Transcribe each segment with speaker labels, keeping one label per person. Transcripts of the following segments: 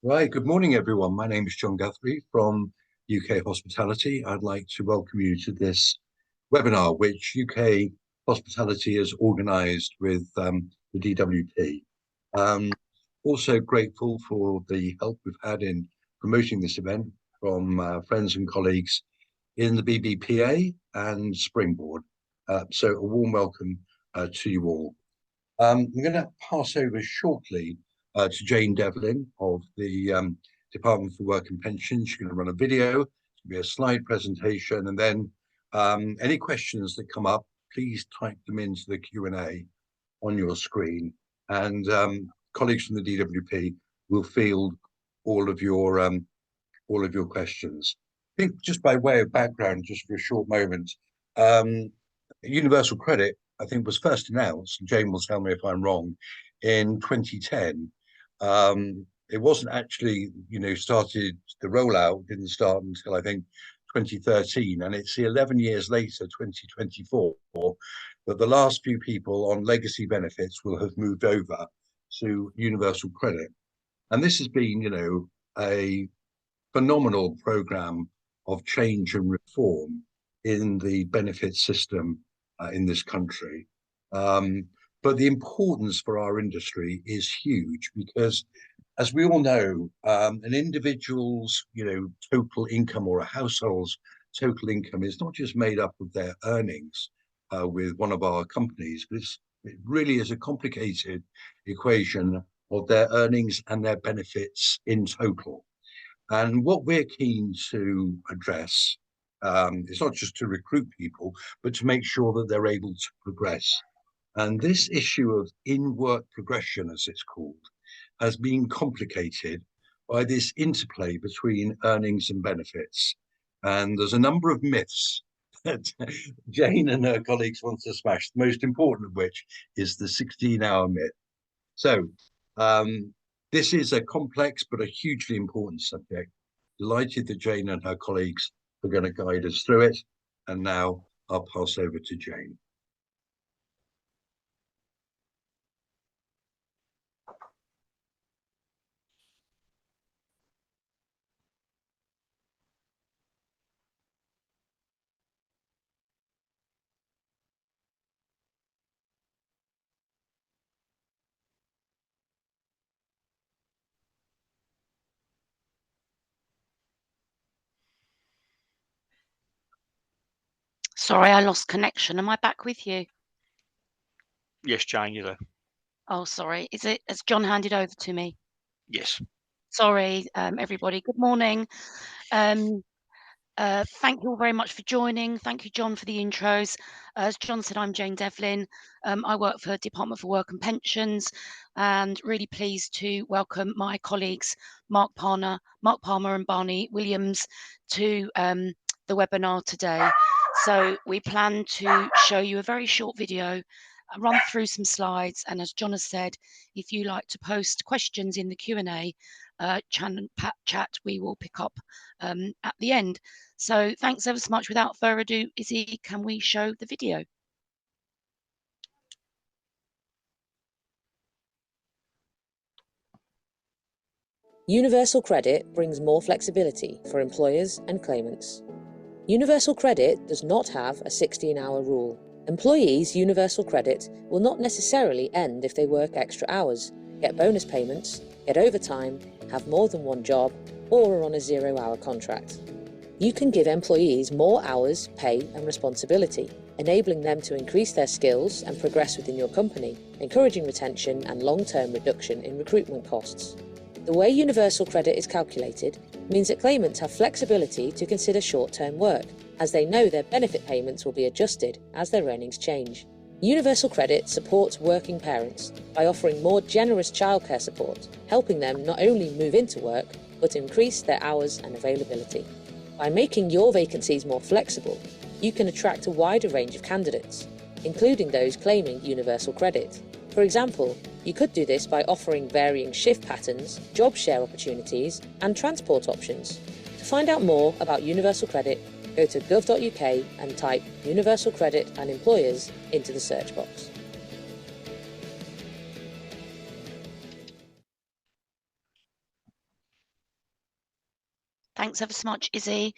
Speaker 1: Right, good morning, everyone. My name is John Guthrie from UK Hospitality. I'd like to welcome you to this webinar, which UK Hospitality has organised with the DWP. Um, Also grateful for the help we've had in promoting this event from friends and colleagues in the BBPA and Springboard. So a warm welcome to you all. I'm going to pass over shortly to Jane Devlin of the Department for Work and Pensions. She's going to run a video, it'll be a slide presentation, and then any questions that come up, please type them into the Q&A on your screen, and colleagues from the DWP will field all of your questions. I think just by way of background, just for a short moment, um, universal credit, I think, was first announced, and Jane will tell me if I'm wrong, in 2010. It wasn't actually, started, the rollout didn't start until I think 2013, and it's 11 years later, 2024, that the last few people on legacy benefits will have moved over to universal credit. And this has been, a phenomenal program of change and reform in the benefit system in this country. But the importance for our industry is huge because, as we all know, an individual's total income or a household's total income is not just made up of their earnings with one of our companies, but it really is a complicated equation of their earnings and their benefits in total. And what we're keen to address is not just to recruit people, but to make sure that they're able to progress. And this issue of in-work progression, as it's called, has been complicated by this interplay between earnings and benefits. And there's a number of myths that Jane and her colleagues want to smash, the most important of which is the 16-hour myth. So this is a complex but a hugely important subject. Delighted that Jane and her colleagues are going to guide us through it. And now I'll pass over to Jane.
Speaker 2: Sorry, I lost connection. Am I back with you?
Speaker 3: Yes, Jane, you're there.
Speaker 2: Oh, sorry. Has John handed over to me?
Speaker 3: Yes.
Speaker 2: Sorry, everybody. Good morning. Thank you all very much for joining. Thank you, John, for the intros. As John said, I'm Jane Devlin. I work for Department for Work and Pensions, and really pleased to welcome my colleagues, Mark Palmer and Barney Williams, to the webinar today. So we plan to show you a very short video, run through some slides, and as John has said, if you like to post questions in the Q&A chat, we will pick up at the end. So thanks ever so much. Without further ado, Izzy, can we show the video?
Speaker 4: Universal credit brings more flexibility for employers and claimants. Universal credit does not have a 16-hour rule. Employees' universal credit will not necessarily end if they work extra hours, get bonus payments, get overtime, have more than one job, or are on a 0-hour contract. You can give employees more hours, pay and responsibility, enabling them to increase their skills and progress within your company, encouraging retention and long-term reduction in recruitment costs. The way universal credit is calculated means that claimants have flexibility to consider short-term work, as they know their benefit payments will be adjusted as their earnings change. Universal credit supports working parents by offering more generous childcare support, helping them not only move into work, but increase their hours and availability. By making your vacancies more flexible, you can attract a wider range of candidates, including those claiming universal credit. For example, you could do this by offering varying shift patterns, job share opportunities, and transport options. To find out more about universal credit, go to gov.uk and type universal credit and employers into the search box.
Speaker 2: Thanks ever so much, Izzy.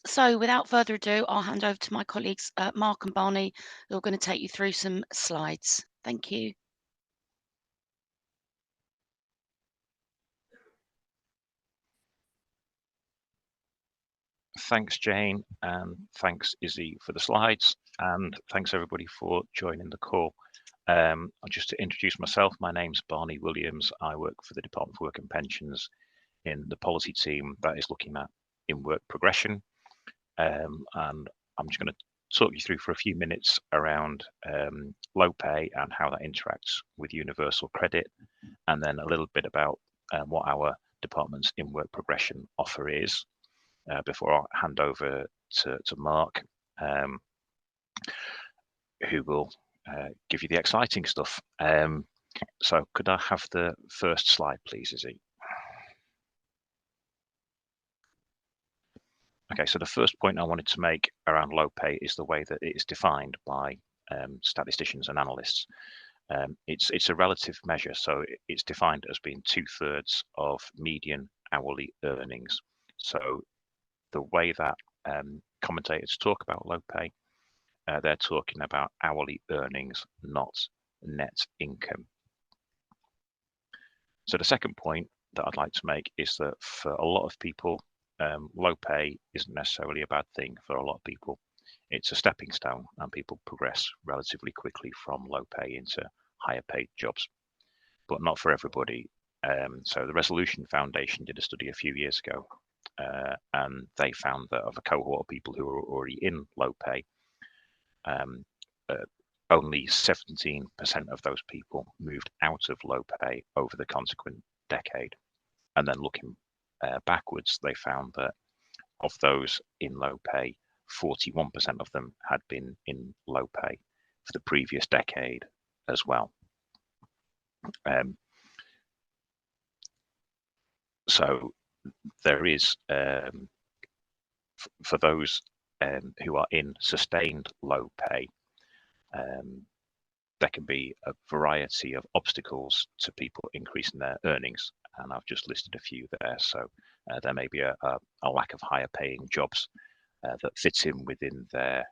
Speaker 2: So without further ado, I'll hand over to my colleagues, Mark and Barney, who are going to take you through some slides. Thank you.
Speaker 5: Thanks, Jane, and thanks, Izzy, for the slides, and thanks everybody for joining the call. Just to introduce myself, my name's Barney Williams. I work for the Department for Work and Pensions in the policy team that is looking at in-work progression, and I'm just going to talk you through for a few minutes around low pay and how that interacts with universal credit, and then a little bit about what our department's in-work progression offer is. Before I hand over to Mark, who will give you the exciting stuff. So could I have the first slide, please, Izzy? Okay, so the first point I wanted to make around low pay is the way that it is defined by statisticians and analysts. It's a relative measure, so it's defined as being 2/3 of median hourly earnings. So the way that commentators talk about low pay, they're talking about hourly earnings, not net income. So the second point that I'd like to make is that for a lot of people, low pay isn't necessarily a bad thing. For a lot of people, it's a stepping stone, and people progress relatively quickly from low pay into higher paid jobs, but not for everybody. So the Resolution Foundation did a study a few years ago, and they found that of a cohort of people who were already in low pay, only 17% of those people moved out of low pay over the consequent decade. And then looking backwards, they found that of those in low pay, 41% of them had been in low pay for the previous decade as well. So there is, for those who are in sustained low pay, there can be a variety of obstacles to people increasing their earnings, and I've just listed a few there. So there may be a lack of higher paying jobs that fit in within their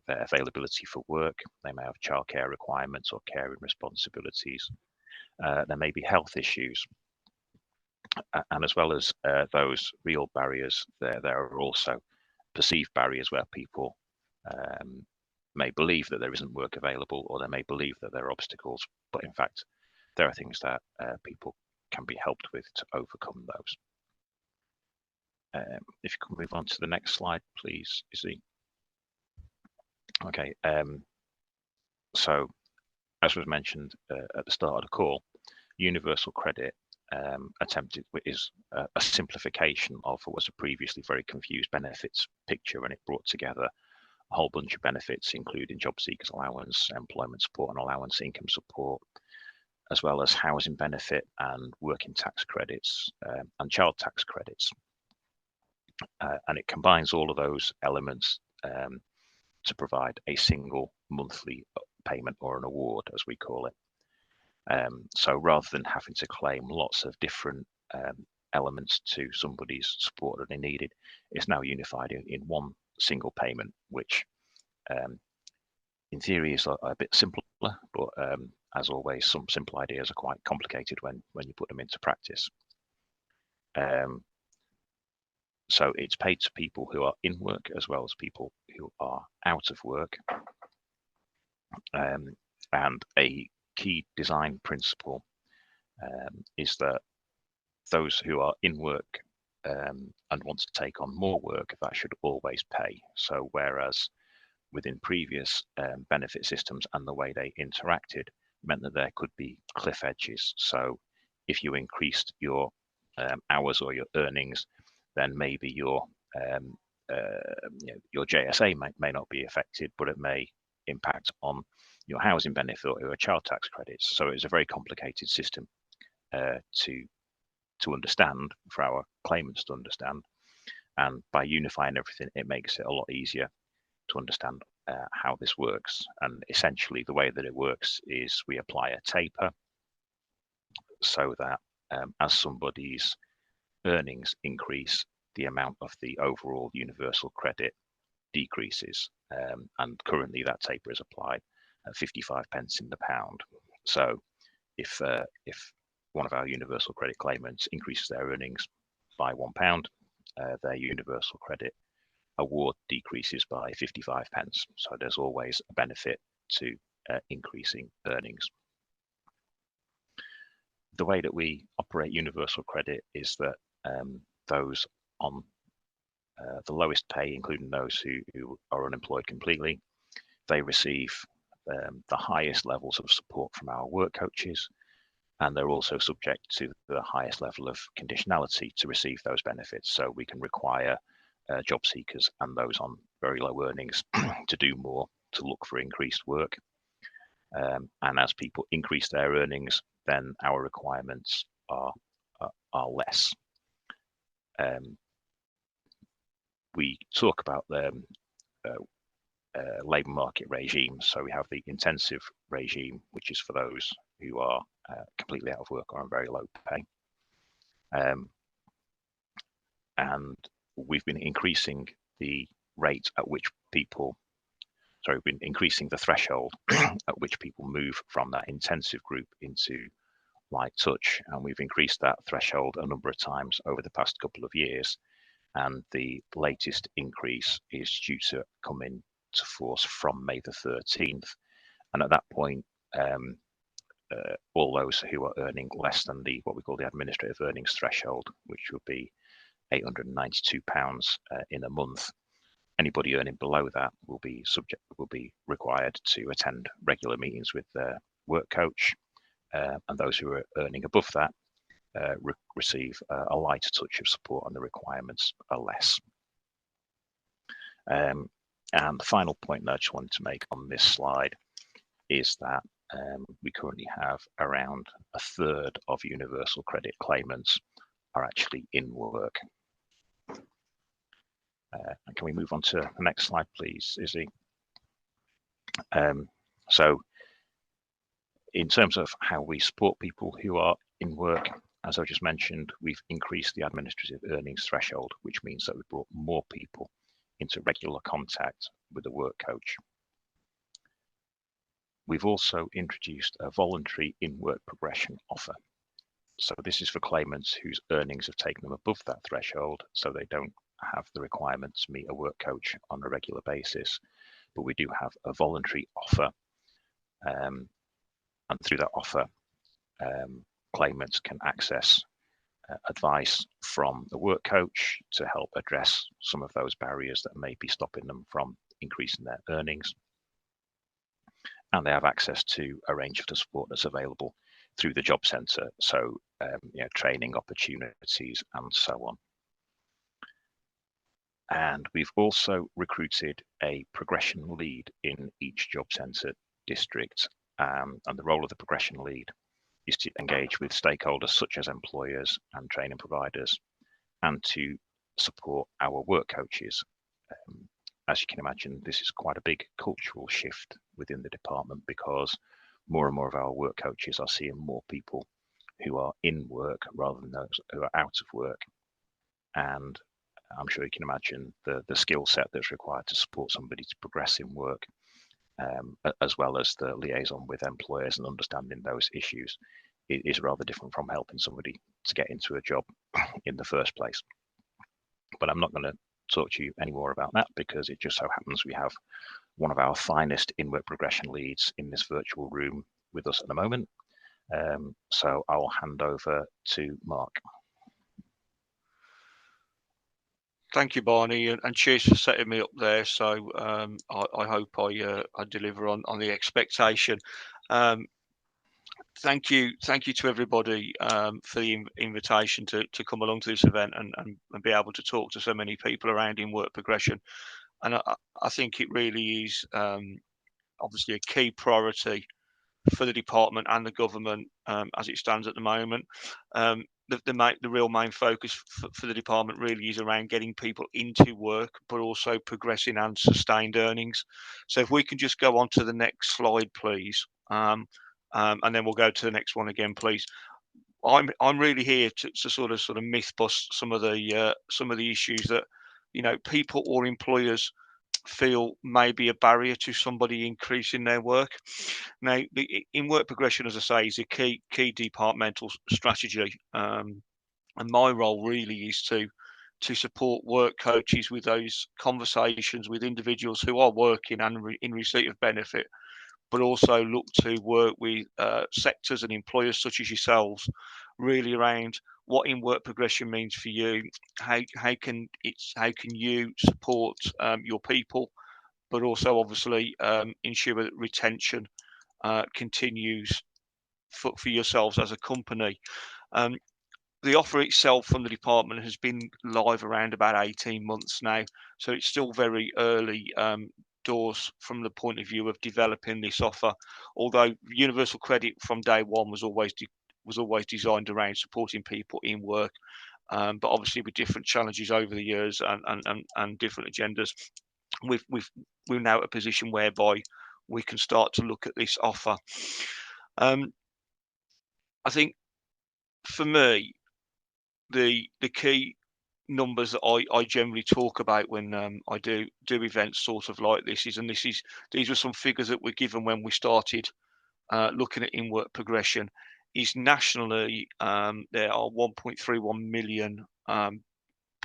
Speaker 5: availability for work. They may have childcare requirements or caring responsibilities. There may be health issues. And as well as those real barriers, there are also perceived barriers where people may believe that there isn't work available, or they may believe that there are obstacles, but in fact, there are things that people can be helped with to overcome those. If you can move on to the next slide, please, Izzy. Okay, so as was mentioned at the start of the call, universal credit is a simplification of what was a previously very confused benefits picture, and it brought together a whole bunch of benefits, including job seekers allowance, employment support and allowance, income support, as well as housing benefit and working tax credits and child tax credits. And it combines all of those elements to provide a single monthly payment, or an award, as we call it. So rather than having to claim lots of different elements to somebody's support that they needed, it's now unified in one single payment, which in theory is a bit simpler, but as always, some simple ideas are quite complicated when you put them into practice. So it's paid to people who are in work as well as people who are out of work. And a key design principle is that those who are in work and want to take on more work, that should always pay. So whereas within previous benefit systems and the way they interacted meant that there could be cliff edges. So if you increased your hours or your earnings, then maybe your JSA may not be affected, but it may impact on your housing benefit or your child tax credits. So it's a very complicated system to understand, for our claimants to understand. And by unifying everything, it makes it a lot easier to understand how this works. And essentially the way that it works is we apply a taper so that as somebody's earnings increase, the amount of the overall universal credit decreases. And currently that taper is applied at 55p in the pound. So if one of our universal credit claimants increases their earnings by £1, their universal credit award decreases by 55p. So there's always a benefit to increasing earnings. The way that we operate universal credit is that those on the lowest pay, including those who are unemployed completely, they receive the highest levels of support from our work coaches, and they're also subject to the highest level of conditionality to receive those benefits. So we can require job seekers and those on very low earnings to do more, to look for increased work. And as people increase their earnings, then our requirements are less. We talk about the labour market regime. So we have the intensive regime, which is for those who are completely out of work or on very low pay. And we've been increasing the rate at which people, we've been increasing the threshold at which people move from that intensive group into light touch. And we've increased that threshold a number of times over the past couple of years. And the latest increase is due to come into force from May the 13th. And at that point, all those who are earning less than what we call the administrative earnings threshold, which would be £892 in a month, anybody earning below that will be required to attend regular meetings with their work coach, and those who are earning above that receive a lighter touch of support, and the requirements are less. And the final point that I just wanted to make on this slide is that we currently have around a third of universal credit claimants are actually in work. And can we move on to the next slide, please, Izzy? So in terms of how we support people who are in work, as I just mentioned, we've increased the administrative earnings threshold, which means that we've brought more people into regular contact with a work coach. We've also introduced a voluntary in-work progression offer. So this is for claimants whose earnings have taken them above that threshold, so they don't have the requirement to meet a work coach on a regular basis. But we do have a voluntary offer, and through that offer, claimants can access advice from the work coach to help address some of those barriers that may be stopping them from increasing their earnings. And they have access to a range of the support that's available through the job centre, so training opportunities and so on. And we've also recruited a progression lead in each job centre district, and the role of the progression lead is to engage with stakeholders such as employers and training providers, and to support our work coaches. As you can imagine, this is quite a big cultural shift within the department, because more and more of our work coaches are seeing more people who are in work rather than those who are out of work. And I'm sure you can imagine the skill set that's required to support somebody to progress in work, as well as the liaison with employers and understanding those issues, is rather different from helping somebody to get into a job in the first place. But I'm not going to talk to you any more about that, because it just so happens we have one of our finest in-work progression leads in this virtual room with us at the moment. So I'll hand over to Mark.
Speaker 3: Thank you, Barney, and cheers for setting me up there. So I hope I deliver on the expectation. Thank you to everybody for the invitation to come along to this event and be able to talk to so many people around in work progression. And I think it really is obviously a key priority for the department and the government as it stands at the moment. The real main focus for the department really is around getting people into work, but also progressing and sustained earnings. So if we can just go on to the next slide, please. And then we'll go to the next one again, please. I'm really here to sort of myth bust some of the issues that, you know, people or employers feel may be a barrier to somebody increasing their work. Now, in work progression, as I say, is a key departmental strategy, and my role really is to support work coaches with those conversations with individuals who are working and in receipt of benefit, but also look to work with sectors and employers such as yourselves, really around what in work progression means for you. How can you support your people, but also obviously ensure that retention continues for yourselves as a company. Um, the offer itself from the department has been live around about 18 months now, so it's still very early doors from the point of view of developing this offer. Although universal credit from day one was always designed around supporting people in work, but obviously with different challenges over the years and different agendas, we're now at a position whereby we can start to look at this offer. I think for me, the key numbers that I generally talk about when I do events sort of like this is, and these were some figures that were given when we started looking at in work progression, is nationally there are 1.31 million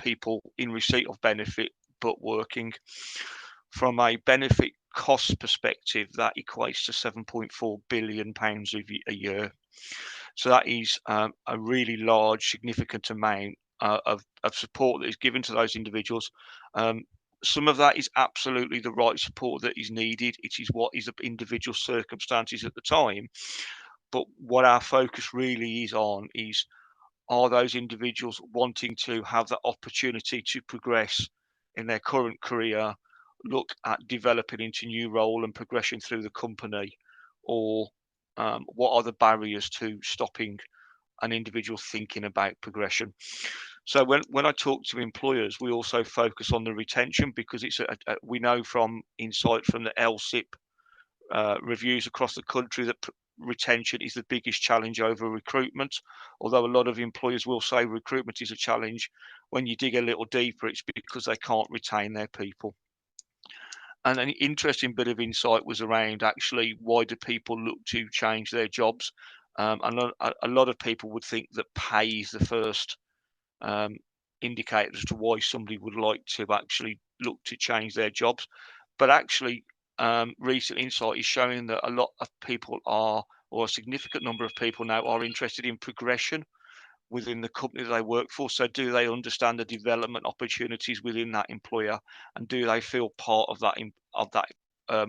Speaker 3: people in receipt of benefit but working. From a benefit cost perspective, that equates to £7.4 billion a year. So that is a really large, significant amount of support that is given to those individuals. Some of that is absolutely the right support that is needed. It is what is the individual circumstances at the time. But what our focus really is on is, are those individuals wanting to have that opportunity to progress in their current career, look at developing into new role and progression through the company, or what are the barriers to stopping an individual thinking about progression? So when I talk to employers, we also focus on the retention, because it's we know from insight from the LSIP reviews across the country that retention is the biggest challenge over recruitment. Although a lot of employers will say recruitment is a challenge, when you dig a little deeper, it's because they can't retain their people. And an interesting bit of insight was around actually, why do people look to change their jobs? And a lot of people would think that pay is the first indicator as to why somebody would like to actually look to change their jobs. But actually, recent insight is showing that a lot of people are, or a significant number of people now, are interested in progression within the company that they work for. So do they understand the development opportunities within that employer, and do they feel part of that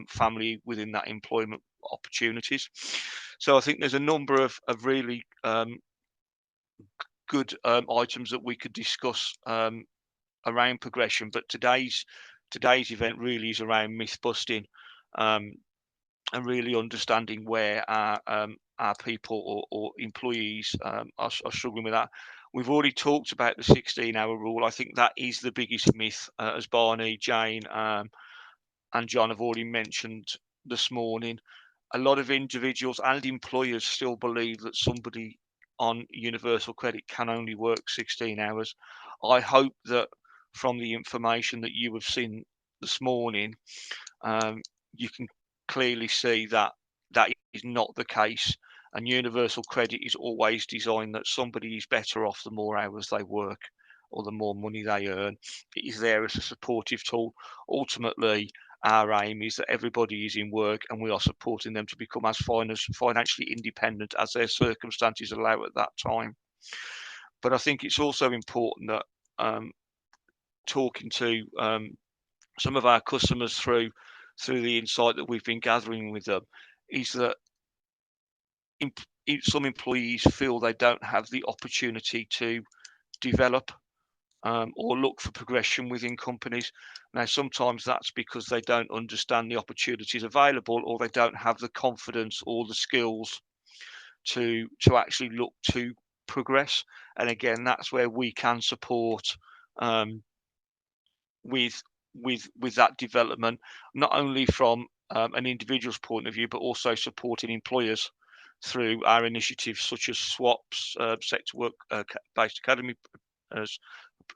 Speaker 3: family within that employment opportunities? So I think there's a number of really good items that we could discuss around progression, but today's event really is around myth busting, and really understanding where our people or employees are struggling with that. We've already talked about the 16-hour rule. I think that is the biggest myth, as Barney, Jane, and John have already mentioned this morning. A lot of individuals and employers still believe that somebody on universal credit can only work 16 hours. I hope that from the information that you have seen this morning, you can clearly see that that is not the case. And universal credit is always designed that somebody is better off the more hours they work or the more money they earn. It is there as a supportive tool. Ultimately, our aim is that everybody is in work and we are supporting them to become as financially independent as their circumstances allow at that time. But I think it's also important that talking to some of our customers through the insight that we've been gathering with them, is that some employees feel they don't have the opportunity to develop or look for progression within companies. Now, sometimes that's because they don't understand the opportunities available, or they don't have the confidence or the skills to actually look to progress. And again, that's where we can support with that development, not only from an individual's point of view, but also supporting employers through our initiatives such as swaps, sector work based academy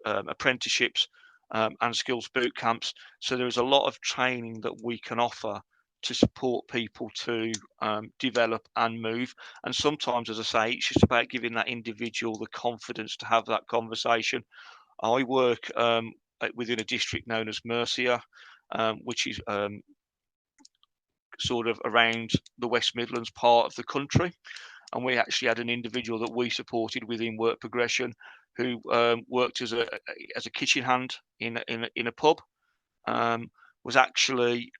Speaker 3: apprenticeships, and skills boot camps. So there is a lot of training that we can offer to support people to develop and move. And sometimes, as I say, it's just about giving that individual the confidence to have that conversation. I work within a district known as Mercia, which is sort of around the West Midlands part of the country. And we actually had an individual that we supported within work progression who worked as a kitchen hand in a pub, was actually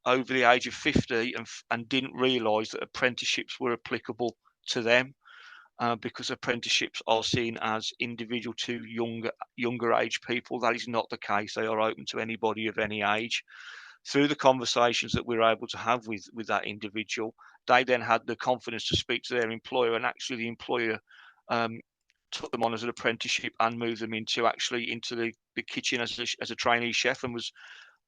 Speaker 3: over the age of 50 and didn't realise that apprenticeships were applicable to them, because apprenticeships are seen as individual to younger age people. That is not the case. They are open to anybody of any age. Through the conversations that we were able to have with that individual, they then had the confidence to speak to their employer, and actually the employer took them on as an apprenticeship and moved them into the kitchen as a trainee chef, and was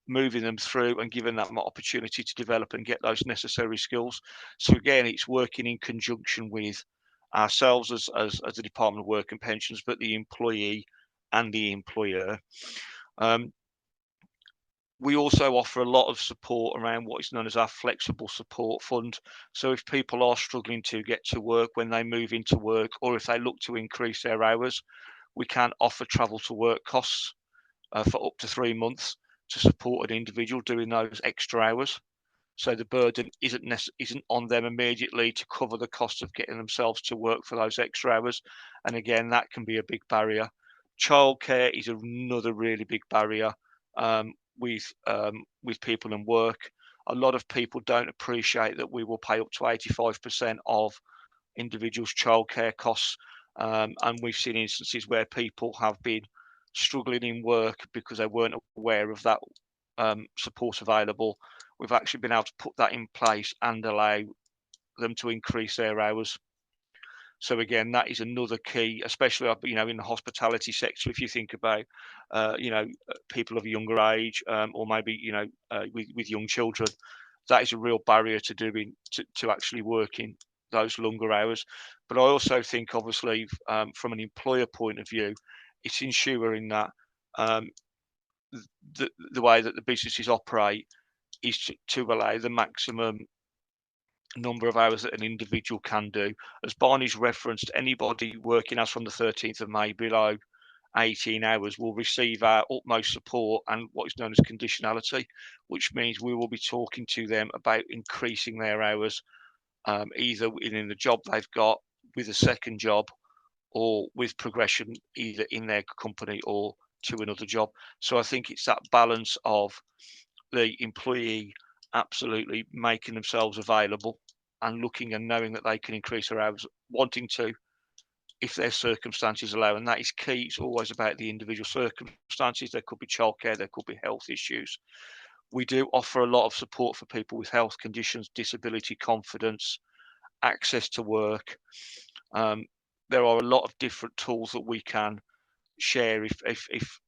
Speaker 3: moving them through and giving them that opportunity to develop and get those necessary skills. So again, it's working in conjunction with ourselves as the Department of Work and Pensions, but the employee and the employer. We also offer a lot of support around what is known as our flexible support fund. So if people are struggling to get to work when they move into work, or if they look to increase their hours, we can offer travel to work costs for up to 3 months to support an individual doing those extra hours. So the burden isn't on them immediately to cover the cost of getting themselves to work for those extra hours. And again, that can be a big barrier. Childcare is another really big barrier with people in work. A lot of people don't appreciate that we will pay up to 85% of individuals' childcare costs, and we've seen instances where people have been struggling in work because they weren't aware of that support available. We've actually been able to put that in place and allow them to increase their hours. So again, that is another key, especially in the hospitality sector. If you think about people of a younger age, or maybe with young children, that is a real barrier to actually working those longer hours. But I also think, obviously, from an employer point of view, it's ensuring that the way that the businesses operate is to allow the maximum number of hours that an individual can do. As Barney's referenced, anybody working as from the 13th of May below 18 hours will receive our utmost support and what is known as conditionality, which means we will be talking to them about increasing their hours, either in the job they've got, with a second job, or with progression either in their company or to another job. So I think it's that balance of the employee absolutely making themselves available and looking and knowing that they can increase their hours, wanting to, if their circumstances allow. And that is key. It's always about the individual circumstances. There could be childcare, there could be health issues. We do offer a lot of support for people with health conditions, disability, confidence, access to work. There are a lot of different tools that we can share if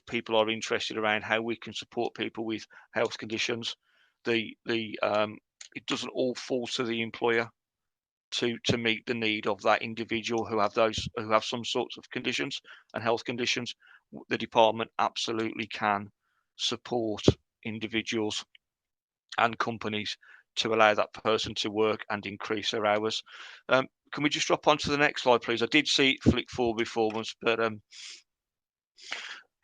Speaker 3: people are interested around how we can support people with health conditions. It doesn't all fall to the employer to meet the need of that individual who have some sorts of conditions and health conditions. The department absolutely can support individuals and companies to allow that person to work and increase their hours. Can we just drop onto the next slide, please? I did see it flick forward before once, but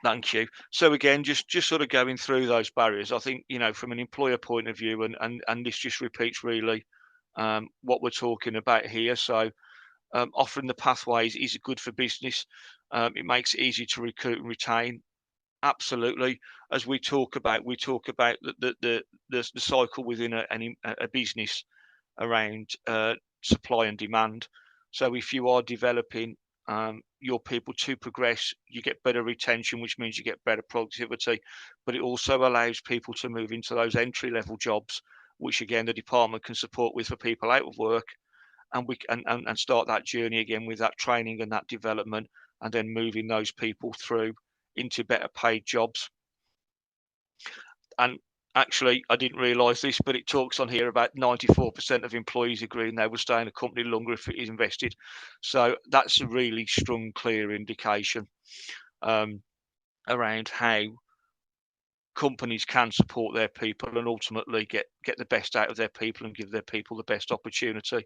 Speaker 3: thank you. So again, just sort of going through those barriers, I think, from an employer point of view, and this just repeats really what we're talking about here. So offering the pathways is good for business. It makes it easy to recruit and retain. Absolutely. As we talk about the cycle within a business around supply and demand. So if you are developing your people to progress, you get better retention, which means you get better productivity, but it also allows people to move into those entry level jobs, which again the department can support with for people out of work, and we and start that journey again with that training and that development, and then moving those people through into better paid jobs. And actually, I didn't realise this, but it talks on here about 94% of employees agreeing they will stay in a company longer if it is invested. So that's a really strong, clear indication around how companies can support their people and ultimately get the best out of their people and give their people the best opportunity.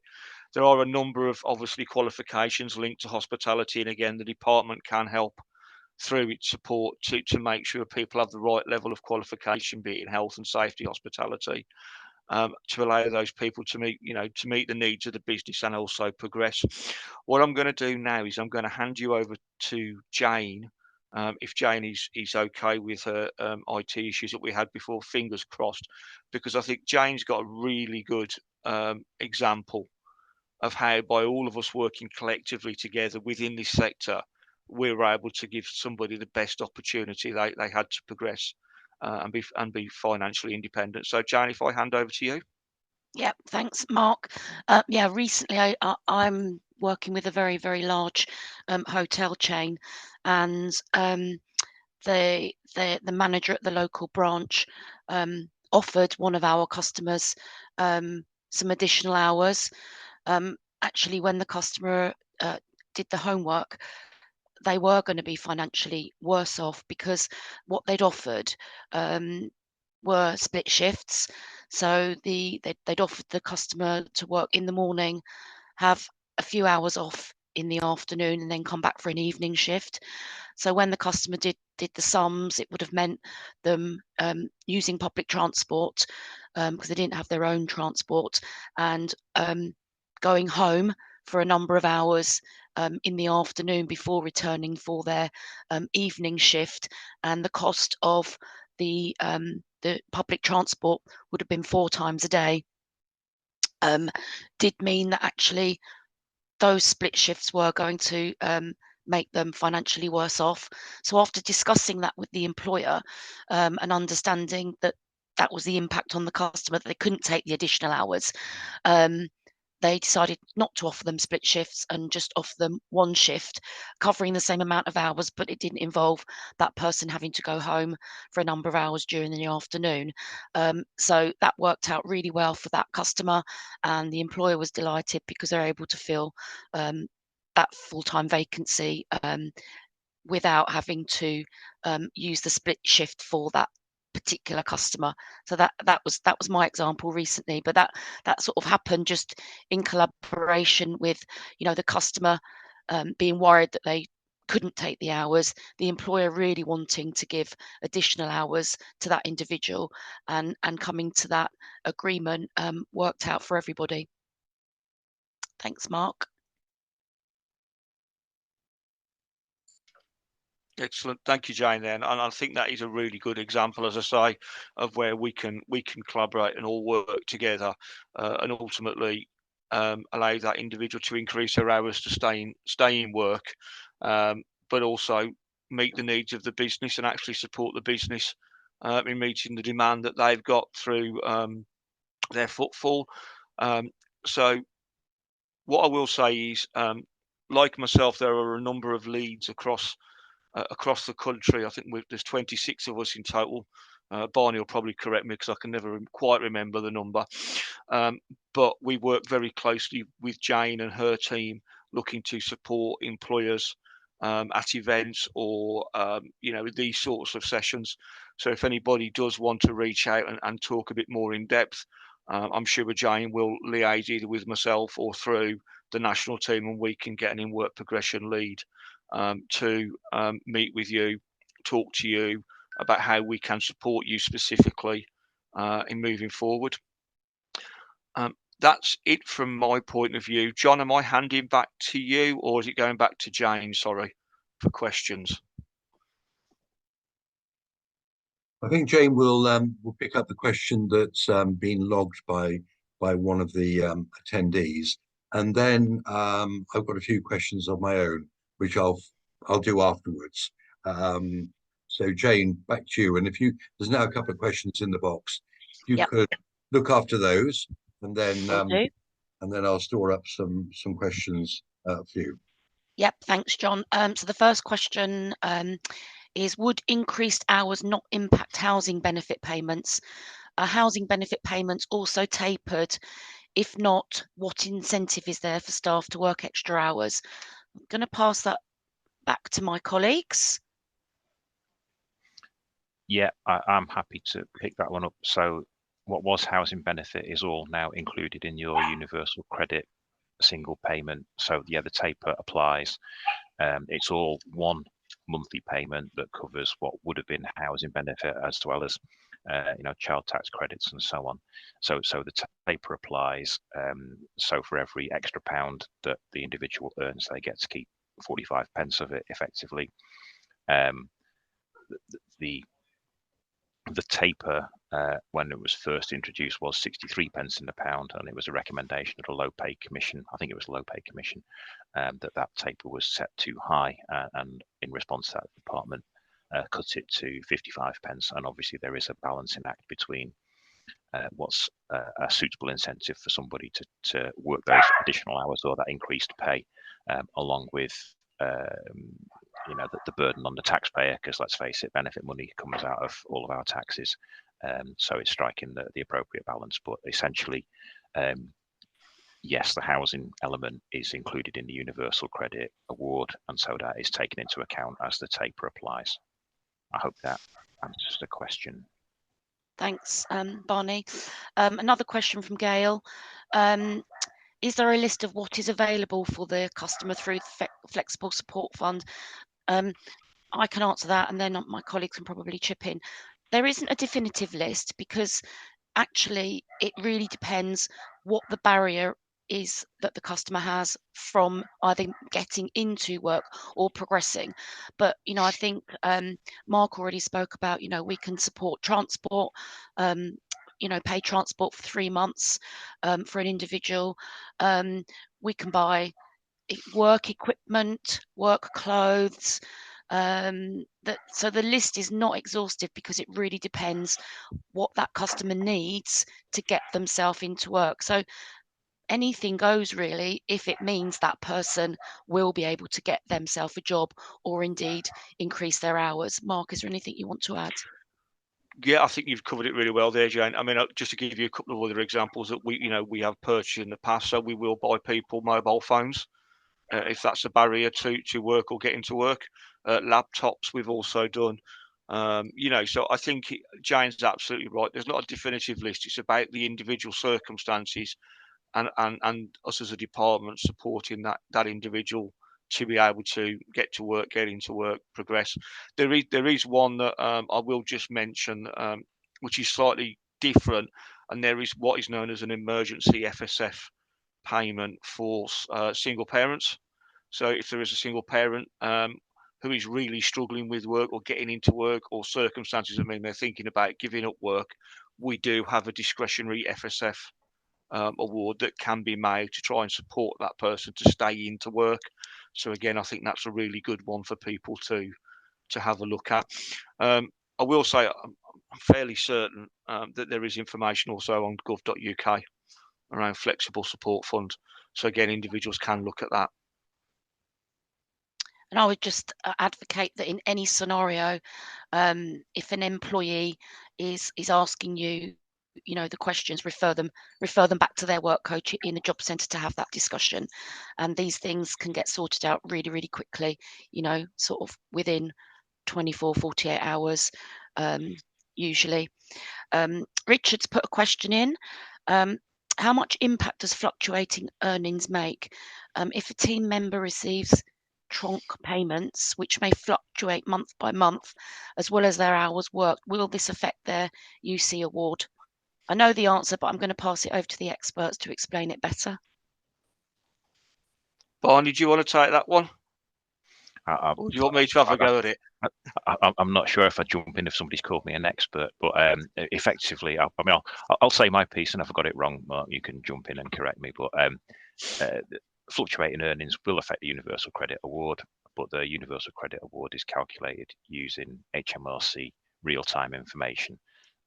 Speaker 3: There are a number of obviously qualifications linked to hospitality, and again, the department can help through its support to make sure people have the right level of qualification, be it in health and safety, hospitality, to allow those people to meet the needs of the business and also progress. What I'm going to do now is I'm going to hand you over to Jane. If Jane is okay with her IT issues that we had before, fingers crossed, because I think Jane's got a really good example of how, by all of us working collectively together within this sector, we were able to give somebody the best opportunity they had to progress and be financially independent. So, Jane, if I hand over to you.
Speaker 2: Yeah, thanks, Mark. Yeah, recently I'm working with a very, very large hotel chain, and the manager at the local branch offered one of our customers some additional hours. Actually, when the customer did the homework, they were going to be financially worse off because what they'd offered were split shifts. So they'd offered the customer to work in the morning, have a few hours off in the afternoon, and then come back for an evening shift. So when the customer did the sums, it would have meant them using public transport because they didn't have their own transport, and going home for a number of hours in the afternoon before returning for their evening shift, and the cost of the public transport would have been 4 times a day. Did mean that actually those split shifts were going to make them financially worse off. So after discussing that with the employer and understanding that that was the impact on the customer, that they couldn't take the additional hours, they decided not to offer them split shifts and just offer them one shift covering the same amount of hours, but it didn't involve that person having to go home for a number of hours during the afternoon. So that worked out really well for that customer, and the employer was delighted because they're able to fill that full-time vacancy without having to use the split shift for that particular customer. So that was my example recently, but that sort of happened just in collaboration with the customer being worried that they couldn't take the hours, the employer really wanting to give additional hours to that individual, and coming to that agreement worked out for everybody. Thanks, Mark.
Speaker 3: Excellent, thank you, Jane. Then, and I think that is a really good example, as I say, of where we can collaborate and all work together, and ultimately allow that individual to increase their hours to stay in work, but also meet the needs of the business and actually support the business in meeting the demand that they've got through their footfall. So what I will say is, like myself, there are a number of leads across the country. I think there's 26 of us in total. Barney will probably correct me because I can never quite remember the number. But we work very closely with Jane and her team, looking to support employers at events or these sorts of sessions. So if anybody does want to reach out and talk a bit more in depth, I'm sure Jane will liaise either with myself or through the national team, and we can get an in-work progression lead to meet with you, talk to you about how we can support you specifically in moving forward. That's it from my point of view. John, am I handing back to you, or is it going back to Jane? Sorry, for questions.
Speaker 1: I think Jane will pick up the question that's been logged by one of the attendees, and then I've got a few questions of my own, which I'll do afterwards. So Jane, back to you. And there's now a couple of questions in the box. If you could look after those, and then I'll store up some questions for you.
Speaker 2: Yep, thanks, John. So the first question is, would increased hours not impact housing benefit payments? Are housing benefit payments also tapered? If not, what incentive is there for staff to work extra hours? I'm going to pass that back to my colleagues.
Speaker 5: Yeah, I'm happy to pick that one up. So what was housing benefit is all now included in your universal credit single payment. So yeah, the taper applies. It's all one monthly payment that covers what would have been housing benefit, as well as child tax credits and so on. So the taper applies. So for every extra pound that the individual earns, they get to keep 45 pence of it effectively. The taper, when it was first introduced, was 63 pence in the pound, and it was a recommendation of the low pay commission. I think it was the low pay commission that taper was set too high, and in response to that, the department cut it to 55 pence. And obviously, there is a balancing act between what's a suitable incentive for somebody to work those additional hours or that increased pay, along with the burden on the taxpayer, because let's face it, benefit money comes out of all of our taxes. So it's striking the appropriate balance. But essentially, yes, the housing element is included in the Universal Credit Award, and so that is taken into account as the taper applies. I hope that answers the question.
Speaker 2: Thanks, Barney. Another question from Gail. Is there a list of what is available for the customer through the Flexible Support Fund? I can answer that, and then my colleagues can probably chip in. There isn't a definitive list, because actually it really depends what the barrier is that the customer has from either getting into work or progressing. But I think Mark already spoke about, we can support transport, pay transport for 3 months for an individual. We can buy work equipment, work clothes. So the list is not exhaustive, because it really depends what that customer needs to get themselves into work. So anything goes, really, if it means that person will be able to get themselves a job, or indeed increase their hours. Mark, is there anything you want to add?
Speaker 3: Yeah, I think you've covered it really well there, Jane. I mean, just to give you a couple of other examples that we have purchased in the past. So we will buy people mobile phones if that's a barrier to work or getting to work. Laptops we've also done. So I think Jane's absolutely right. There's not a definitive list. It's about the individual circumstances, and us as a department supporting that individual to be able to get to work, get into work, progress. There is one that I will just mention, which is slightly different, and there is what is known as an emergency FSF payment for single parents. So if there is a single parent who is really struggling with work or getting into work, or circumstances, I mean, they're thinking about giving up work, we do have a discretionary FSF award that can be made to try and support that person to stay into work. So again, I think that's a really good one for people to have a look at. I will say I'm fairly certain that there is information also on gov.uk around Flexible Support Fund. So again, individuals can look at that.
Speaker 2: And I would just advocate that in any scenario, if an employee is asking you, the questions, refer them back to their work coach in the job centre to have that discussion. And these things can get sorted out really, really quickly, sort of within 24, 48 hours, usually. Richard's put a question in. How much impact does fluctuating earnings make? If a team member receives trunk payments, which may fluctuate month by month, as well as their hours worked, will this affect their UC award? I know the answer, but I'm going to pass it over to the experts to explain it better.
Speaker 3: Barney, do you want to take that one?
Speaker 5: Do
Speaker 3: you want me to have a go at it?
Speaker 5: I'm not sure if I jump in if somebody's called me an expert, but effectively, I'll say my piece, and if I got it wrong, Mark, you can jump in and correct me. But fluctuating earnings will affect the Universal Credit Award, but the Universal Credit Award is calculated using HMRC real-time information.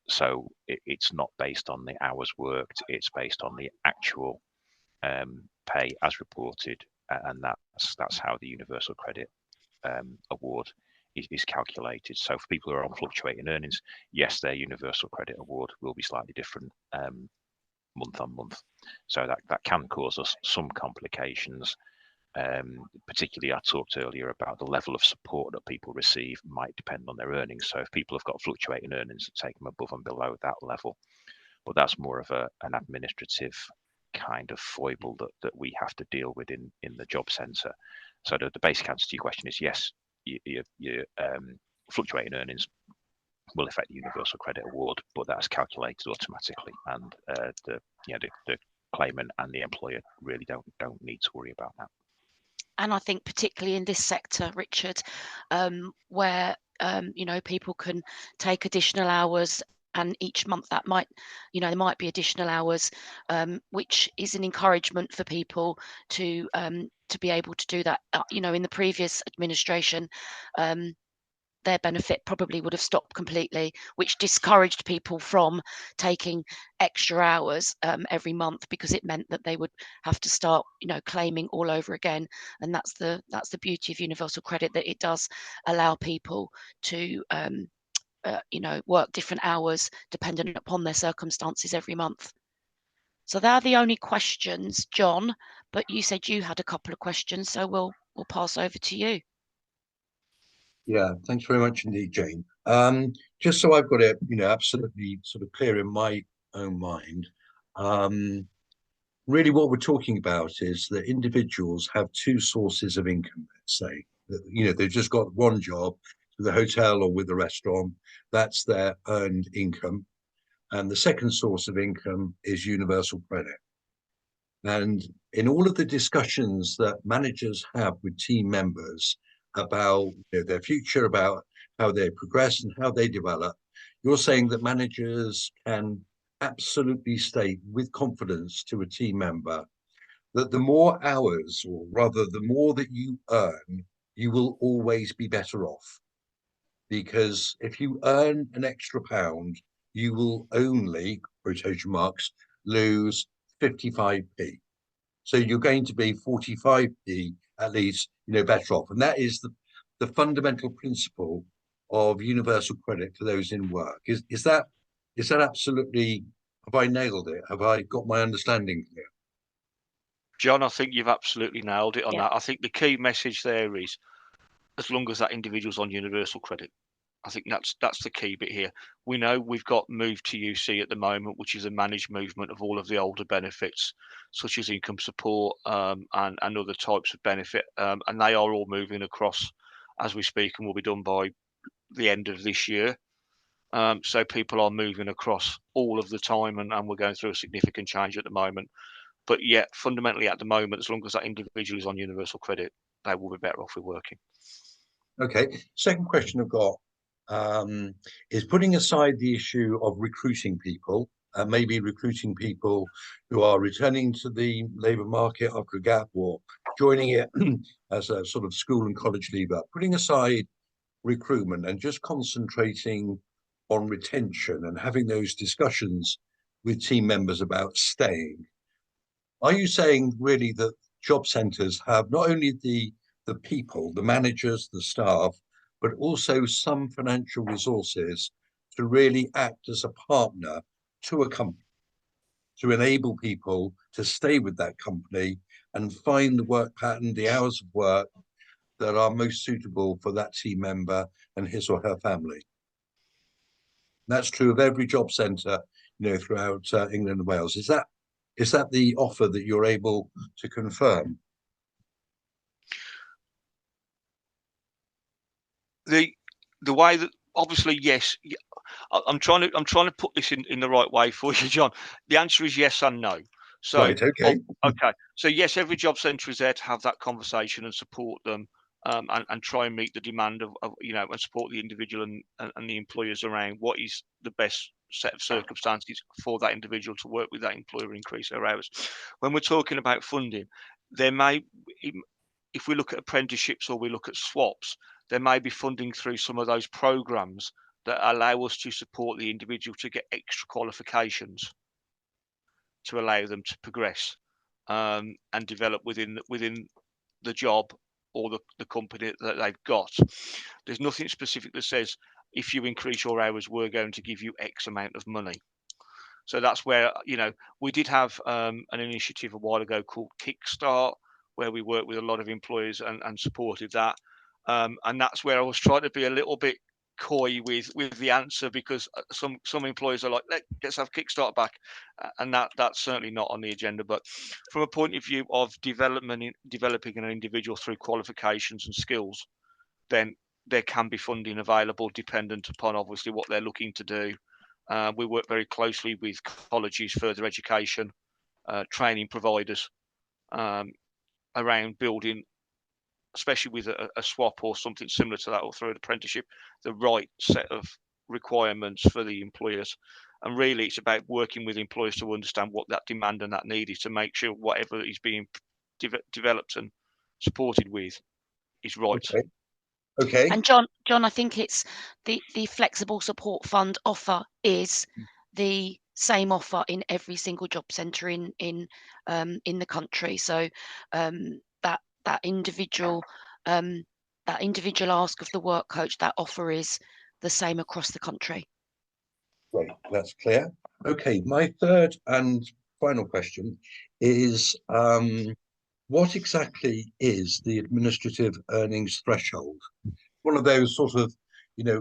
Speaker 5: So it's not based on the hours worked, it's based on the actual pay as reported, and that's how the Universal Credit Award is calculated. So for people who are on fluctuating earnings, yes, their universal credit award will be slightly different month on month. So that can cause us some complications. Particularly, I talked earlier about the level of support that people receive might depend on their earnings. So if people have got fluctuating earnings that take them above and below that level, but that's more of an administrative kind of foible that we have to deal with in the job centre. So the basic answer to your question is yes, your fluctuating earnings will affect the universal credit award, but that's calculated automatically, and the claimant and the employer really don't need to worry about that.
Speaker 2: And I think particularly in this sector, Richard, where people can take additional hours, and each month that might, there might be additional hours, which is an encouragement for people to be able to do that. In the previous administration, their benefit probably would have stopped completely, which discouraged people from taking extra hours every month, because it meant that they would have to start, claiming all over again. And that's the beauty of universal credit, that it does allow people to work different hours dependent upon their circumstances every month. So they're the only questions, John, but you said you had a couple of questions, so we'll pass over to you.
Speaker 1: Yeah, thanks very much indeed, Jane. Just so I've got it, absolutely sort of clear in my own mind, really what we're talking about is that individuals have two sources of income, let's say. They've just got one job with a hotel or with a restaurant. That's their earned income. And the second source of income is universal credit. And in all of the discussions that managers have with team members about their future, about how they progress and how they develop, you're saying that managers can absolutely state with confidence to a team member that the more hours, or rather the more that you earn, you will always be better off. Because if you earn an extra pound, you will only, quotation marks, lose 55p. So you're going to be 45p at least, better off. And that is the fundamental principle of universal credit for those in work. Is that absolutely, have I nailed it? Have I got my understanding clear?
Speaker 3: John, I think you've absolutely nailed it on
Speaker 2: Yeah.
Speaker 3: that. I think the key message there is, as long as that individual's on universal credit, I think that's the key bit here. We know we've got Move to UC at the moment, which is a managed movement of all of the older benefits, such as income support and other types of benefit, and they are all moving across as we speak, and will be done by the end of this year. So people are moving across all of the time, and we're going through a significant change at the moment. But yet, fundamentally, at the moment, as long as that individual is on universal credit, they will be better off with working.
Speaker 1: Okay. Second question I've got is putting aside the issue of recruiting people, maybe recruiting people who are returning to the labour market after a gap or joining it as a sort of school and college leaver, putting aside recruitment and just concentrating on retention and having those discussions with team members about staying. Are you saying really that job centres have not only the people, the managers, the staff, but also some financial resources to really act as a partner to a company, to enable people to stay with that company and find the work pattern, the hours of work that are most suitable for that team member and his or her family? That's true of every job centre, throughout England and Wales. Is that the offer that you're able to confirm?
Speaker 3: The way that, obviously, yes. I'm trying to put this in the right way for you, John. The answer is yes and no. So
Speaker 1: Right, okay.
Speaker 3: okay. So yes, every job centre is there to have that conversation and support them, and try and meet the demand of and support the individual and the employers around what is the best set of circumstances for that individual to work with that employer, increase their hours. When we're talking about funding, there may, if we look at apprenticeships or we look at swaps, there may be funding through some of those programs that allow us to support the individual to get extra qualifications to allow them to progress and develop within the job or the company that they've got. There's nothing specific that says if you increase your hours, we're going to give you X amount of money. So that's where, we did have an initiative a while ago called Kickstart, where we worked with a lot of employers and supported that. And that's where I was trying to be a little bit coy with the answer, because some employers are like, let's have Kickstart back, and that's certainly not on the agenda. But from a point of view of developing an individual through qualifications and skills, then there can be funding available dependent upon obviously what they're looking to do. We work very closely with colleges, further education, training providers, around building, especially with a swap or something similar to that, or through an apprenticeship, the right set of requirements for the employers. And really, it's about working with employers to understand what that demand and that need is, to make sure whatever is being developed and supported with is right.
Speaker 1: Okay.
Speaker 2: And John, I think it's the flexible support fund offer is the same offer in every single job centre in the country. So that individual ask of the work coach, that offer is the same across the country.
Speaker 1: Great, that's clear. Okay, my third and final question is, what exactly is the administrative earnings threshold? One of those sort of,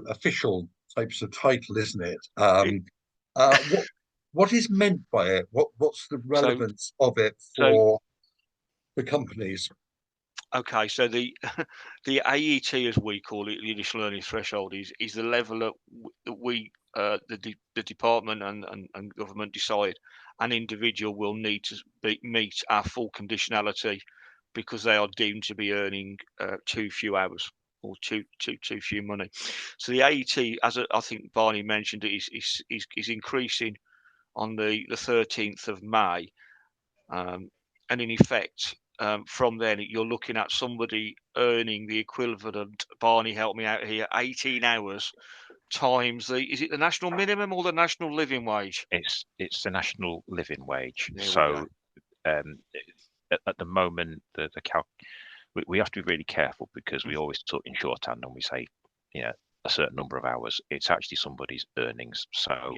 Speaker 1: official types of title, isn't it? What is meant by it? What's the relevance of it for the companies?
Speaker 3: Okay, so the AET, as we call it, the initial earning threshold, is the level that we, the department and government decide an individual will need to meet our full conditionality, because they are deemed to be earning too few hours or too few money. So the AET, as I think Barney mentioned, is increasing on the 13th of May, and in effect, from then you're looking at somebody earning the equivalent, Barney, help me out here, 18 hours times is it the national minimum or the national living wage?
Speaker 5: It's the national living wage.
Speaker 3: There we
Speaker 5: So at the moment, we have to be really careful, because we always talk in shorthand and we say, a certain number of hours. It's actually somebody's earnings. So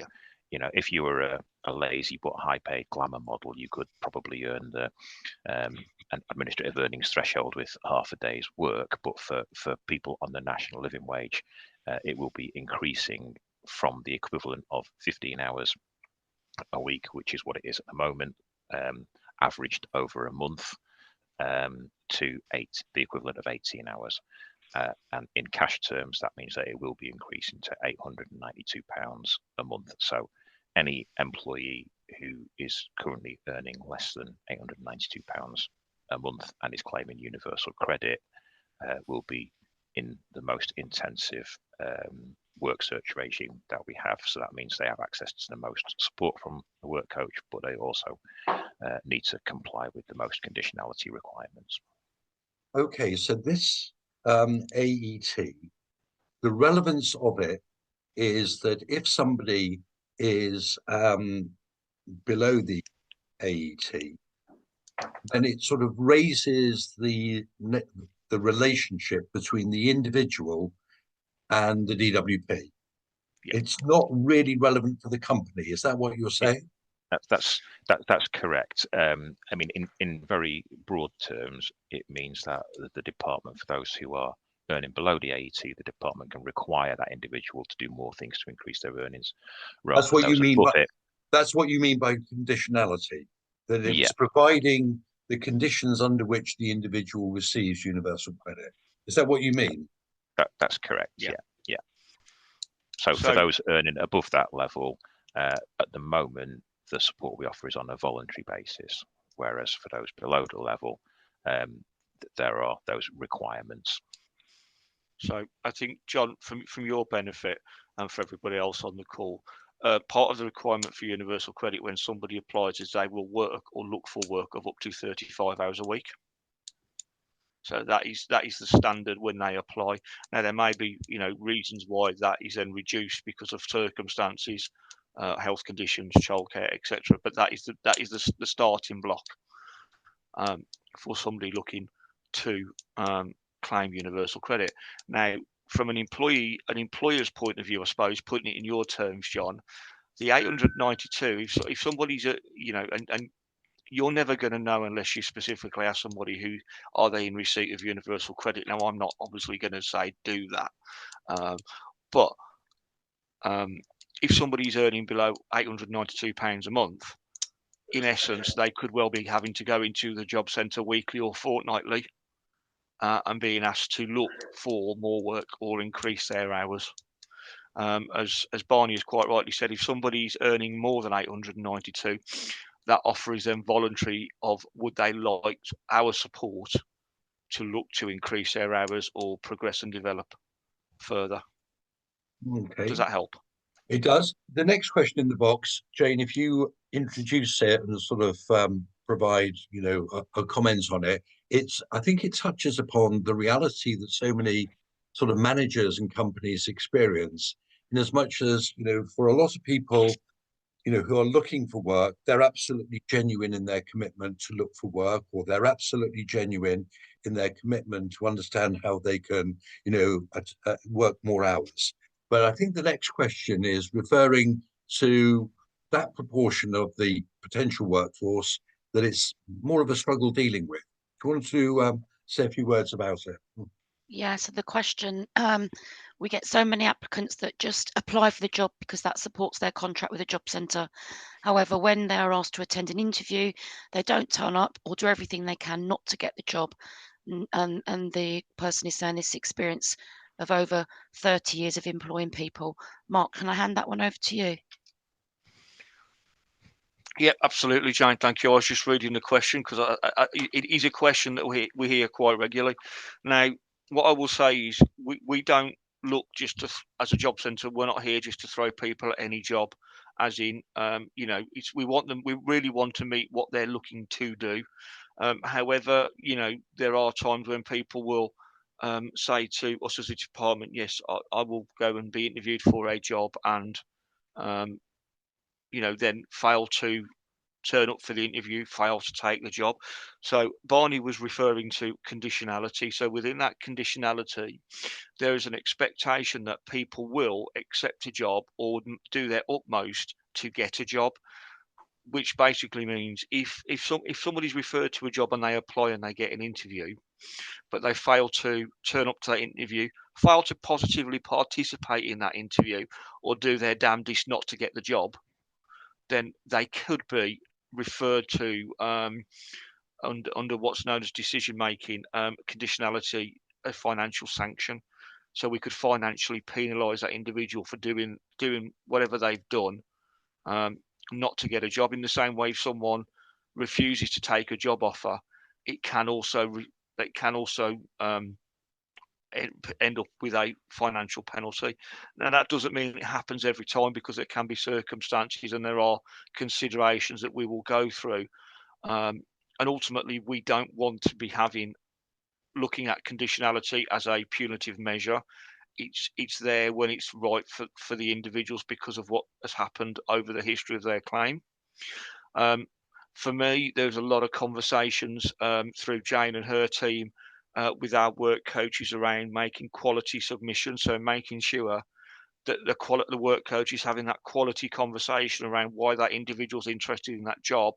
Speaker 5: if you were a lazy but high paid glamour model, you could probably earn the an administrative earnings threshold with half a day's work. But for people on the national living wage, it will be increasing from the equivalent of 15 hours a week, which is what it is at the moment, averaged over a month, to the equivalent of 18 hours. And in cash terms, that means that it will be increasing to £892 a month. So any employee who is currently earning less than £892 a month and is claiming universal credit will be in the most intensive work search regime that we have. So that means they have access to the most support from the work coach, but they also need to comply with the most conditionality requirements.
Speaker 1: Okay, so this AET, the relevance of it is that if somebody is below the AET, then it sort of raises the relationship between the individual and the DWP.
Speaker 3: Yeah.
Speaker 1: It's not really relevant for the company. Is that what you're saying?
Speaker 5: That's correct. I mean, in very broad terms, it means that the department, for those who are earning below the AET, the department can require that individual to do more things to increase their earnings.
Speaker 1: That's what you mean. That's what you mean by conditionality. That it's providing the conditions under which the individual receives universal credit. Is that what you mean?
Speaker 5: That's correct. Yeah. So for those earning above that level, at the moment, the support we offer is on a voluntary basis, whereas for those below the level, there are those requirements.
Speaker 3: So I think, John, from your benefit and for everybody else on the call, part of the requirement for universal credit when somebody applies is they will work or look for work of up to 35 hours a week. So that is the standard when they apply. Now there may be reasons why that is then reduced because of circumstances, health conditions, childcare, etc. But that is the starting block for somebody looking to claim universal credit. Now, from an employer's point of view, I suppose, putting it in your terms, John, the 892, if somebody's and you're never going to know unless you specifically ask somebody who are they in receipt of universal credit. Now, I'm not obviously going to say do that, but if somebody's earning below £892 a month, in essence, they could well be having to go into the job centre weekly or fortnightly and being asked to look for more work or increase their hours. As Barney has quite rightly said, if somebody's earning more than 892, that offer is then voluntary of would they like our support to look to increase their hours or progress and develop further.
Speaker 1: Okay.
Speaker 3: Does that help?
Speaker 1: It does. The next question in the box, Jane, if you introduce it and sort of provide, a comment on it, I think it touches upon the reality that so many sort of managers and companies experience, in as much as, for a lot of people, who are looking for work, they're absolutely genuine in their commitment to look for work, or they're absolutely genuine in their commitment to understand how they can, work more hours. But I think the next question is referring to that proportion of the potential workforce that it's more of a struggle dealing with. Do you want to say a few words about it?
Speaker 2: Yeah, so the question, we get so many applicants that just apply for the job because that supports their contract with a job centre. However, when they are asked to attend an interview, they don't turn up or do everything they can not to get the job. And the person is saying this experience of over 30 years of employing people. Mark, can I hand that one over to you?
Speaker 3: Yeah, absolutely, Jane. Thank you. I was just reading the question because it is a question that we hear quite regularly. Now, what I will say is we don't look just to, as a job centre, we're not here just to throw people at any job, as in, we want them, we really want to meet what they're looking to do. However, there are times when people will say to us as a department, yes, I will go and be interviewed for a job and, then fail to turn up for the interview, fail to take the job. So Barney was referring to conditionality. So within that conditionality, there is an expectation that people will accept a job or do their utmost to get a job, which basically means if somebody's referred to a job and they apply and they get an interview, but they fail to turn up to that interview, fail to positively participate in that interview or do their damnedest not to get the job, then they could be referred to under what's known as decision making conditionality, a financial sanction. So we could financially penalise that individual for doing whatever they've done not to get a job. In the same way, if someone refuses to take a job offer, it can also end up with a financial penalty. Now, that doesn't mean it happens every time, because there can be circumstances and there are considerations that we will go through. And ultimately, we don't want to be looking at conditionality as a punitive measure. It's there when it's right for the individuals because of what has happened over the history of their claim. For me, there's a lot of conversations through Jane and her team with our work coaches around making quality submissions. So making sure that the work coach is having that quality conversation around why that individual's interested in that job.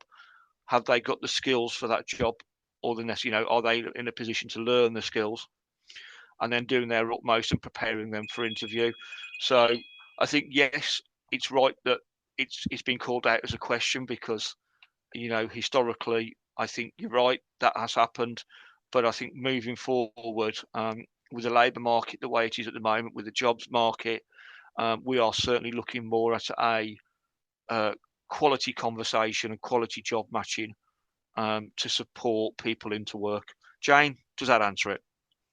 Speaker 3: Have they got the skills for that job, or are they in a position to learn the skills, and then doing their utmost and preparing them for interview. So I think, yes, it's right that it's been called out as a question because, historically, I think you're right, that has happened. But I think moving forward, with the labour market the way it is at the moment, with the jobs market, we are certainly looking more at a quality conversation and quality job matching to support people into work. Jane, does that answer it?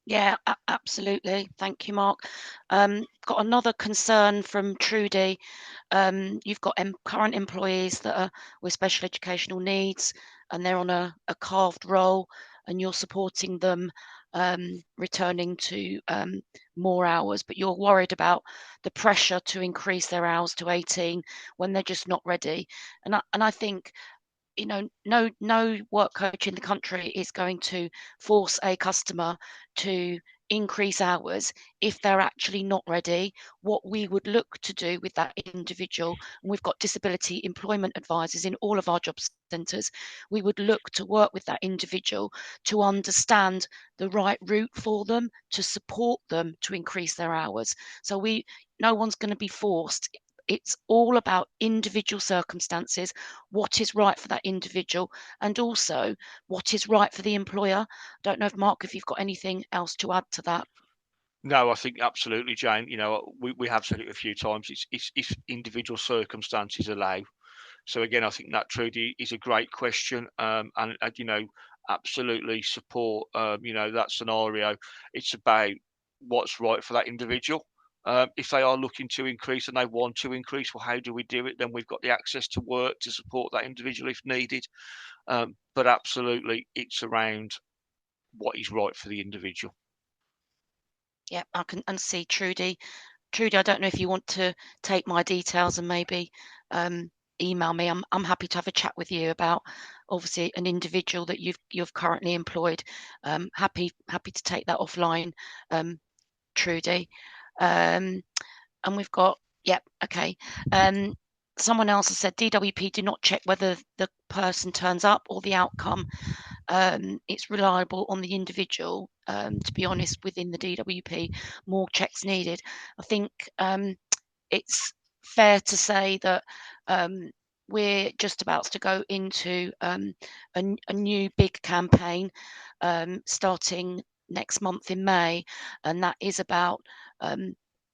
Speaker 2: Yeah, absolutely. Thank you, Mark. Got another concern from Trudy. You've got current employees that are with special educational needs and they're on a carved role, and you're supporting them returning to more hours, but you're worried about the pressure to increase their hours to 18 when they're just not ready. And I think no work coach in the country is going to force a customer to increase hours if they're actually not ready. What we would look to do with that individual, and we've got disability employment advisors in all of our job centres, we would look to work with that individual to understand the right route for them, to support them to increase their hours. So no one's going to be forced. It's all about individual circumstances, what is right for that individual, and also what is right for the employer. Don't know if Mark, if you've got anything else to add to that.
Speaker 3: No, I think absolutely, Jane. We have said it a few times. It's individual circumstances allow. So again, I think that Trudy is a great question, and absolutely support that scenario. It's about what's right for that individual. If they are looking to increase and they want to increase, well, how do we do it? Then we've got the access to work to support that individual if needed. But absolutely, it's around what is right for the individual.
Speaker 2: Yeah, I can see Trudy. Trudy, I don't know if you want to take my details and maybe email me. I'm happy to have a chat with you about obviously an individual that you've currently employed. Happy to take that offline, Trudy. And we've got, yep, okay. Someone else has said DWP do not check whether the person turns up or the outcome. It's reliable on the individual. To be honest, within the DWP, more checks needed. I think it's fair to say that we're just about to go into a new big campaign starting next month in May, and that is about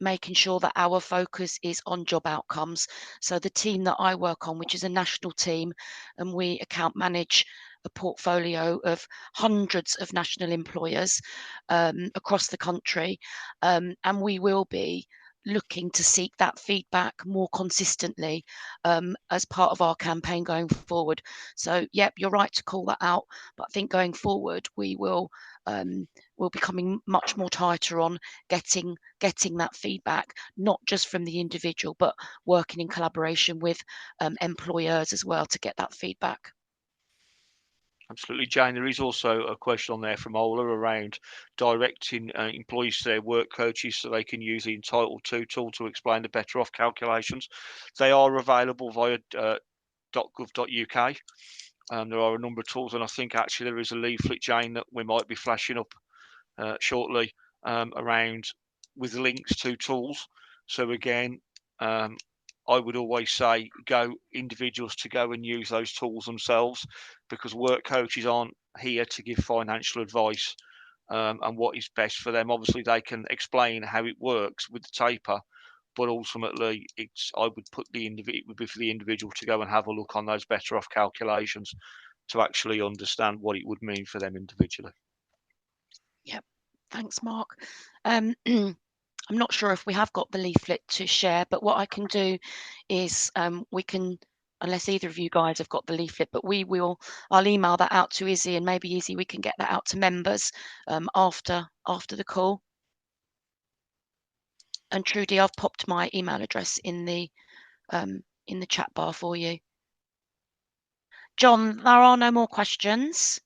Speaker 2: making sure that our focus is on job outcomes. So the team that I work on, which is a national team, and we account manage a portfolio of hundreds of national employers across the country, and we will be looking to seek that feedback more consistently as part of our campaign going forward. So, yep, you're right to call that out, but I think going forward we will we'll be coming much more tighter on getting that feedback, not just from the individual, but working in collaboration with employers as well to get that feedback.
Speaker 3: Absolutely, Jane. There is also a question on there from Ola around directing employees to their work coaches so they can use the Entitled To tool to explain the better off calculations. They are available via .gov.uk. There are a number of tools, and I think actually there is a leaflet, Jane, that we might be flashing up shortly around with links to tools. So again, I would always say individuals to go and use those tools themselves, because work coaches aren't here to give financial advice and what is best for them. Obviously, they can explain how it works with the taper, but ultimately, I would put it would be for the individual to go and have a look on those better off calculations to actually understand what it would mean for them individually.
Speaker 2: Yep, thanks, Mark. I'm not sure if we have got the leaflet to share, but what I can do is we can, unless either of you guys have got the leaflet, but I'll email that out to Izzy, and maybe Izzy, we can get that out to members after the call. And Trudy, I've popped my email address in the chat bar for you. John, there are no more questions.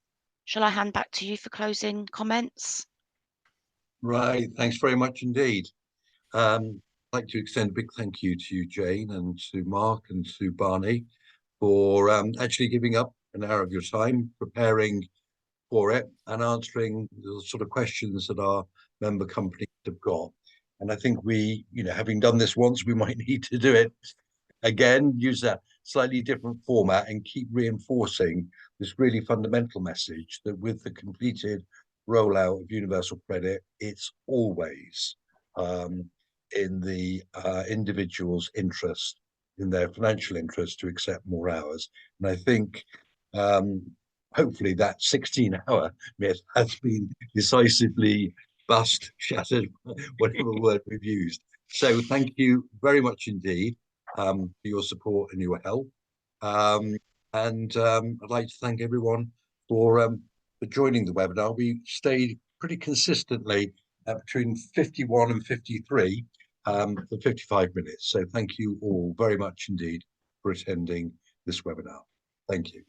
Speaker 2: Shall I hand back to you for closing comments?
Speaker 1: Right, thanks very much indeed. I'd like to extend a big thank you to you, Jane, and to Mark and to Barney for actually giving up an hour of your time preparing for it and answering the sort of questions that our member companies have got. And I think we, having done this once, we might need to do it again, use a slightly different format and keep reinforcing this really fundamental message that with the completed rollout of universal credit, it's always in the individual's interest, in their financial interest, to accept more hours. And I think hopefully that 16-hour myth has been decisively shattered, whatever word we've used. So thank you very much indeed for your support and your help. And I'd like to thank everyone for joining the webinar. We stayed pretty consistently between 51 and 53 for 55 minutes. So thank you all very much indeed for attending this webinar. Thank you.